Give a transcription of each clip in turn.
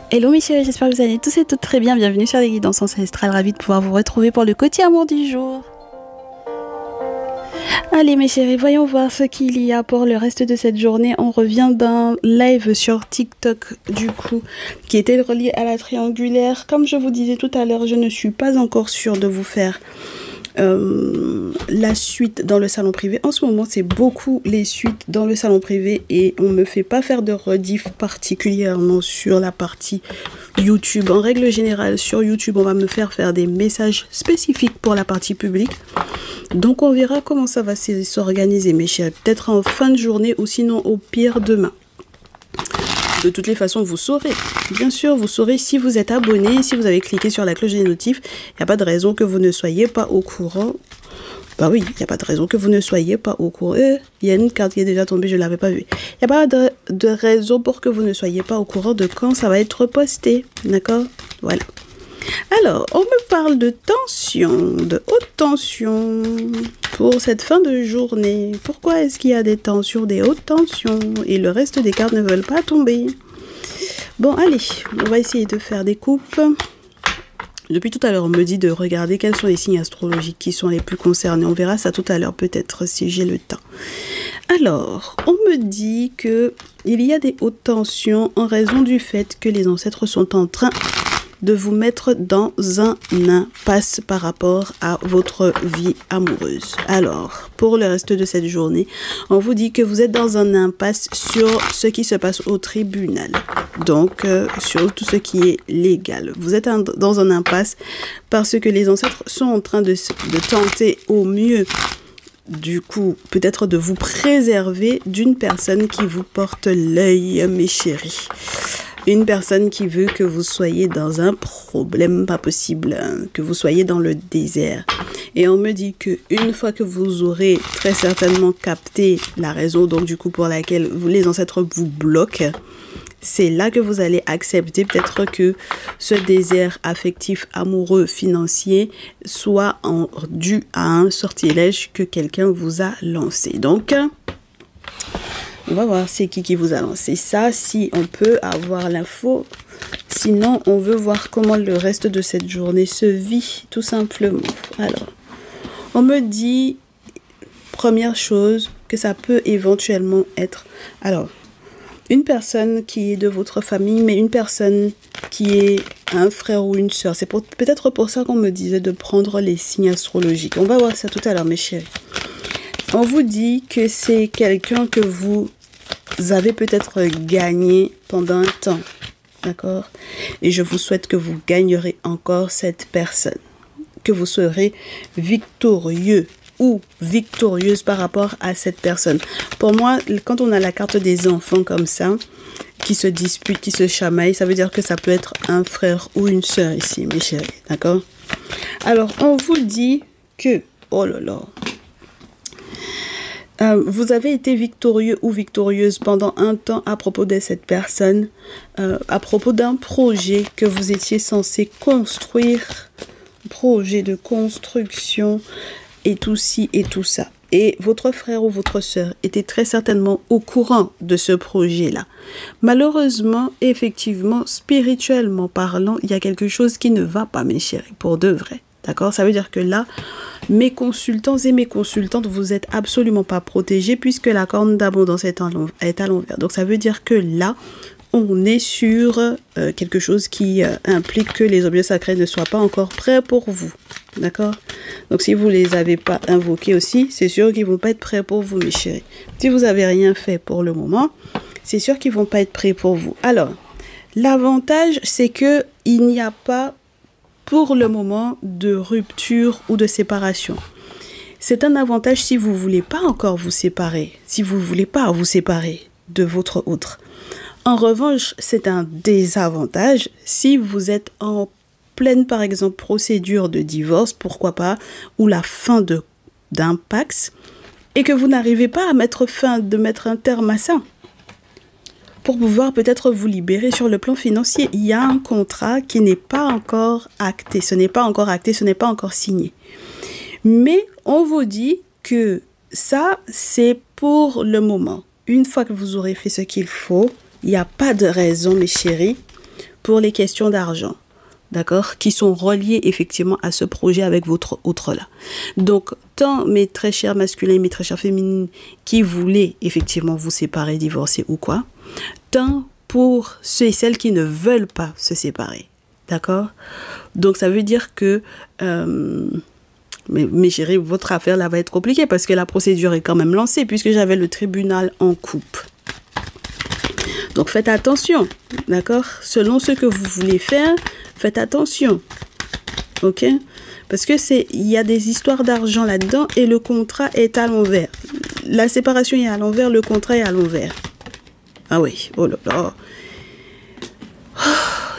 Hello mes chéris, j'espère que vous allez tous et toutes très bien. Bienvenue sur les guidances ancestrales, ravie de pouvoir vous retrouver pour le côté amour du jour. Allez mes chéris, voyons voir ce qu'il y a pour le reste de cette journée. On revient d'un live sur TikTok du coup, qui était relié à la triangulaire. Comme je vous disais tout à l'heure, je ne suis pas encore sûre de vous faire la suite dans le salon privé. En ce moment, c'est beaucoup les suites dans le salon privé et on me fait pas faire de rediff particulièrement sur la partie YouTube. En règle générale, sur YouTube, on va me faire des messages spécifiques pour la partie publique. Donc, on verra comment ça va s'organiser, mes chéris. Peut-être en fin de journée ou sinon au pire demain. De toutes les façons, vous saurez. Bien sûr, vous saurez si vous êtes abonné, si vous avez cliqué sur la cloche des notifs. Il n'y a pas de raison que vous ne soyez pas au courant. Bah oui, il n'y a pas de raison que vous ne soyez pas au courant. Il y a une carte qui est déjà tombée, je ne l'avais pas vue. Il n'y a pas de raison pour que vous ne soyez pas au courant de quand ça va être posté. D'accord? Voilà. Alors, on me parle de tension, de haute tension pour cette fin de journée. Pourquoi est-ce qu'il y a des tensions, des hautes tensions et le reste des cartes ne veulent pas tomber? Bon, allez, on va essayer de faire des coupes. Depuis tout à l'heure, on me dit de regarder quels sont les signes astrologiques qui sont les plus concernés. On verra ça tout à l'heure peut-être si j'ai le temps. Alors, on me dit que il y a des hautes tensions en raison du fait que les ancêtres sont en train de vous mettre dans un impasse par rapport à votre vie amoureuse. Alors, pour le reste de cette journée, on vous dit que vous êtes dans un impasse sur ce qui se passe au tribunal. Donc, sur tout ce qui est légal. Vous êtes dans un impasse parce que les ancêtres sont en train de tenter au mieux, du coup, peut-être de vous préserver d'une personne qui vous porte l'œil, mes chéris. Une personne qui veut que vous soyez dans un problème pas possible, hein, que vous soyez dans le désert. Et on me dit que une fois que vous aurez très certainement capté la raison, donc du coup pour laquelle les ancêtres vous bloquent, c'est là que vous allez accepter peut-être que ce désert affectif, amoureux, financier soit dû à un sortilège que quelqu'un vous a lancé. Donc, on va voir c'est qui vous a lancé ça, si on peut avoir l'info. Sinon, on veut voir comment le reste de cette journée se vit, tout simplement. Alors, on me dit, première chose, que ça peut éventuellement être... Alors, une personne qui est de votre famille, mais une personne qui est un frère ou une sœur. C'est peut-être pour ça qu'on me disait de prendre les signes astrologiques. On va voir ça tout à l'heure, mes chéris. On vous dit que c'est quelqu'un que vous avez peut-être gagné pendant un temps, d'accord? Et je vous souhaite que vous gagnerez encore cette personne, que vous serez victorieux ou victorieuse par rapport à cette personne. Pour moi, quand on a la carte des enfants comme ça, qui se disputent, qui se chamaillent, ça veut dire que ça peut être un frère ou une sœur ici, mes chéris, d'accord? Alors, on vous dit que, oh là là, vous avez été victorieux ou victorieuse pendant un temps à propos de cette personne, à propos d'un projet que vous étiez censé construire, projet de construction et tout ci et tout ça. Et votre frère ou votre sœur était très certainement au courant de ce projet-là. Malheureusement, effectivement, spirituellement parlant, il y a quelque chose qui ne va pas, mes chéris, pour de vrai. D'accord? Ça veut dire que là, mes consultants et mes consultantes, vous êtes absolument pas protégés puisque la corne d'abondance est à l'envers. Donc, ça veut dire que là, on est sur quelque chose qui implique que les objets sacrés ne soient pas encore prêts pour vous. D'accord? Donc, si vous les avez pas invoqués aussi, c'est sûr qu'ils vont pas être prêts pour vous, mes chéris. Si vous avez rien fait pour le moment, c'est sûr qu'ils vont pas être prêts pour vous. Alors, l'avantage, c'est que il n'y a pas pour le moment de rupture ou de séparation. C'est un avantage si vous ne voulez pas encore vous séparer, si vous ne voulez pas vous séparer de votre autre. En revanche, c'est un désavantage si vous êtes en pleine, par exemple, procédure de divorce, pourquoi pas, ou la fin d'un pax, et que vous n'arrivez pas à mettre un terme à ça. Pour pouvoir peut-être vous libérer sur le plan financier. Il y a un contrat qui n'est pas encore acté. Ce n'est pas encore acté, ce n'est pas encore signé. Mais on vous dit que ça, c'est pour le moment. Une fois que vous aurez fait ce qu'il faut, il n'y a pas de raison, mes chéris, pour les questions d'argent, d'accord, qui sont reliées effectivement à ce projet avec votre autre là. Donc, tant mes très chers masculins, mes très chères féminines qui voulaient effectivement vous séparer, divorcer ou quoi, tant pour ceux et celles qui ne veulent pas se séparer, d'accord. Donc, ça veut dire que... mais chérie, votre affaire là va être compliquée parce que la procédure est quand même lancée puisque j'avais le tribunal en coupe. Donc faites attention, d'accord? Selon ce que vous voulez faire, faites attention, ok? Parce que il y a des histoires d'argent là-dedans et le contrat est à l'envers. La séparation est à l'envers, le contrat est à l'envers. Ah oui, oh là là. Oh,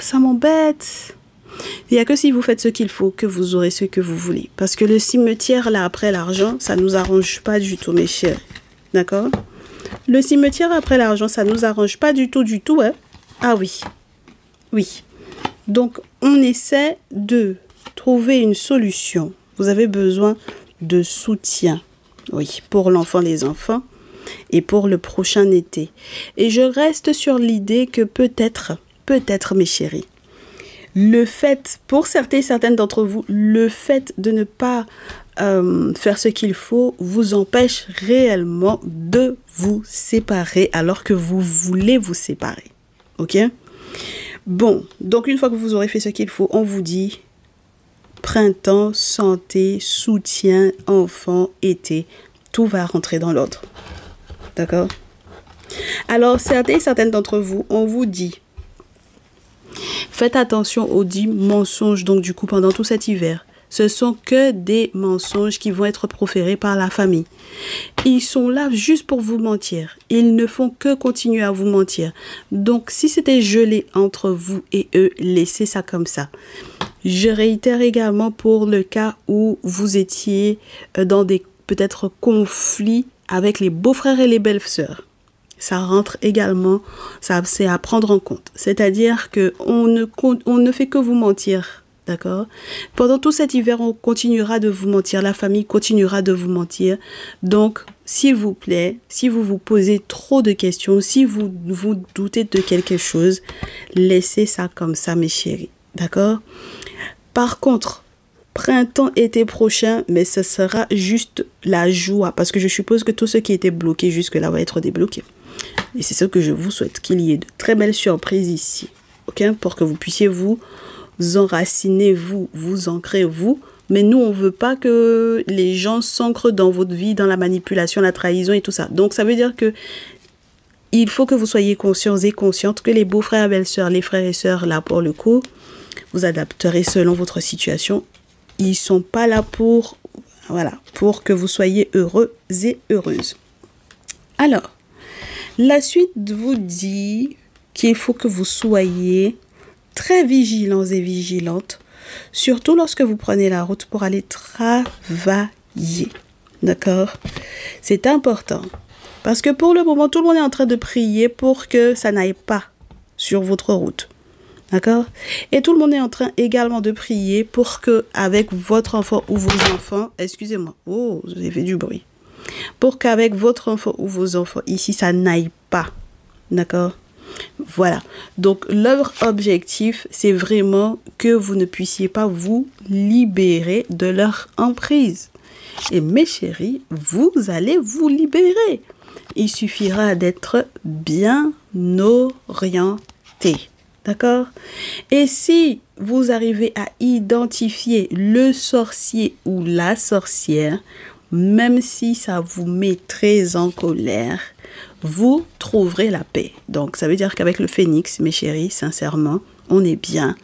ça m'embête. Il n'y a que si vous faites ce qu'il faut que vous aurez ce que vous voulez. Parce que le cimetière, là, après l'argent, ça ne nous arrange pas du tout, mes chers. D'accord? Le cimetière après l'argent, ça ne nous arrange pas du tout, hein? Ah oui. Oui. Donc, on essaie de trouver une solution. Vous avez besoin de soutien. Oui, pour l'enfant, les enfants. Et pour le prochain été. Et je reste sur l'idée que peut-être, mes chéris, le fait, pour certaines d'entre vous, le fait de ne pas faire ce qu'il faut vous empêche réellement de vous séparer alors que vous voulez vous séparer. Ok? Bon, donc une fois que vous aurez fait ce qu'il faut, on vous dit printemps, santé, soutien, enfant, été, tout va rentrer dans l'ordre. D'accord? Alors, certaines d'entre vous, on vous dit faites attention aux 10 mensonges, donc du coup, pendant tout cet hiver. Ce sont que des mensonges qui vont être proférés par la famille. Ils sont là juste pour vous mentir. Ils ne font que continuer à vous mentir. Donc, si c'était gelé entre vous et eux, laissez ça comme ça. Je réitère également pour le cas où vous étiez dans des peut-être conflits avec les beaux-frères et les belles-sœurs. Ça rentre également, ça c'est à prendre en compte. C'est-à-dire que on ne fait que vous mentir, d'accord? Pendant tout cet hiver, on continuera de vous mentir, la famille continuera de vous mentir. Donc, s'il vous plaît, si vous vous posez trop de questions, si vous vous doutez de quelque chose, laissez ça comme ça, mes chéris, d'accord? Par contre, printemps, été prochain, mais ce sera juste la joie, parce que je suppose que tout ce qui était bloqué jusque-là va être débloqué. Et c'est ce que je vous souhaite, qu'il y ait de très belles surprises ici, ok, pour que vous puissiez vous enraciner, vous ancrer, mais nous, on veut pas que les gens s'ancrent dans votre vie, dans la manipulation, la trahison et tout ça. Donc, ça veut dire que il faut que vous soyez conscients et conscientes que les beaux-frères et belles-sœurs, les frères et sœurs, là, pour le coup, vous adapterez selon votre situation. Ils sont pas là pour, voilà, pour que vous soyez heureux et heureuses. Alors, la suite vous dit qu'il faut que vous soyez très vigilants et vigilantes, surtout lorsque vous prenez la route pour aller travailler. D'accord? C'est important. Parce que pour le moment, tout le monde est en train de prier pour que ça n'aille pas sur votre route. D'accord? Et tout le monde est en train également de prier pour que, avec votre enfant ou vos enfants, excusez-moi, oh, vous avez fait du bruit, pour qu'avec votre enfant ou vos enfants, ici, ça n'aille pas. D'accord? Voilà. Donc, leur objectif, c'est vraiment que vous ne puissiez pas vous libérer de leur emprise. Et mes chéris, vous allez vous libérer. Il suffira d'être bien orienté. D'accord? Et si vous arrivez à identifier le sorcier ou la sorcière, même si ça vous met très en colère, vous trouverez la paix. Donc, ça veut dire qu'avec le phénix, mes chéris, sincèrement, on est bien.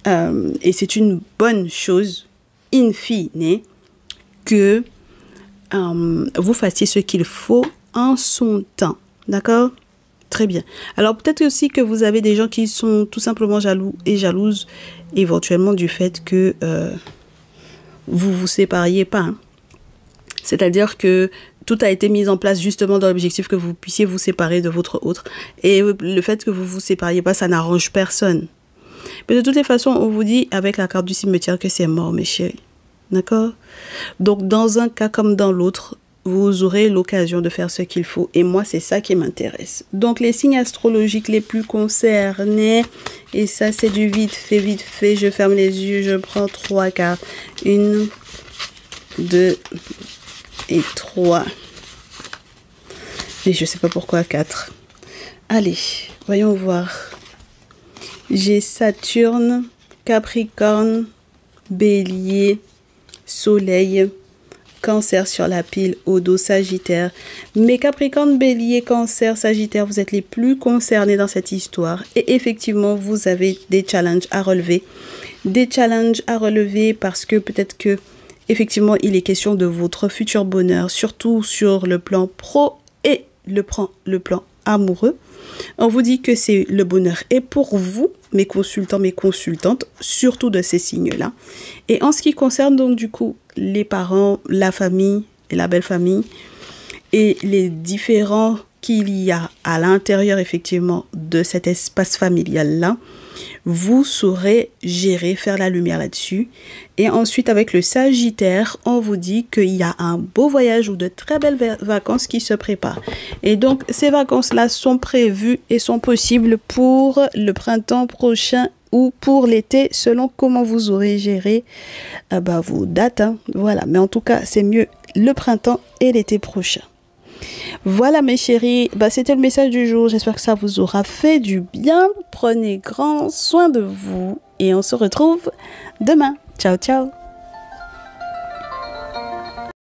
Et c'est une bonne chose, in fine, que vous fassiez ce qu'il faut en son temps. D'accord? Très bien. Alors, peut-être aussi que vous avez des gens qui sont tout simplement jaloux et jalouses, éventuellement du fait que vous vous sépariez pas. Hein. C'est-à-dire que tout a été mis en place justement dans l'objectif que vous puissiez vous séparer de votre autre. Et le fait que vous vous sépariez pas, ça n'arrange personne. Mais de toutes les façons, on vous dit avec la carte du cimetière que c'est mort, mes chéris. D'accord? Donc, dans un cas comme dans l'autre, vous aurez l'occasion de faire ce qu'il faut. Et moi, c'est ça qui m'intéresse. Donc, les signes astrologiques les plus concernés. Et ça, c'est du vite fait. Je ferme les yeux, je prends 3 cartes. 1, 2 et 3. Et je sais pas pourquoi 4. Allez, voyons voir. J'ai Saturne, Capricorne, Bélier, Soleil, Cancer sur la pile, au dos, Sagittaire. Mais Capricorne, Bélier, Cancer, Sagittaire, vous êtes les plus concernés dans cette histoire. Et effectivement, vous avez des challenges à relever. Des challenges à relever parce que peut-être que, effectivement, il est question de votre futur bonheur, surtout sur le plan pro et le plan amoureux. On vous dit que c'est le bonheur est pour vous, mes consultants, mes consultantes, surtout de ces signes-là. Et en ce qui concerne donc du coup les parents, la famille et la belle famille et les différents qu'il y a à l'intérieur effectivement de cet espace familial-là, vous saurez gérer, faire la lumière là-dessus. Et ensuite, avec le Sagittaire, on vous dit qu'il y a un beau voyage ou de très belles vacances qui se préparent. Et donc, ces vacances-là sont prévues et sont possibles pour le printemps prochain ou pour l'été, selon comment vous aurez géré vos dates. Hein. Voilà, mais en tout cas, c'est mieux le printemps et l'été prochain. Voilà mes chéris, c'était le message du jour. J'espère que ça vous aura fait du bien. Prenez grand soin de vous et on se retrouve demain. Ciao, ciao.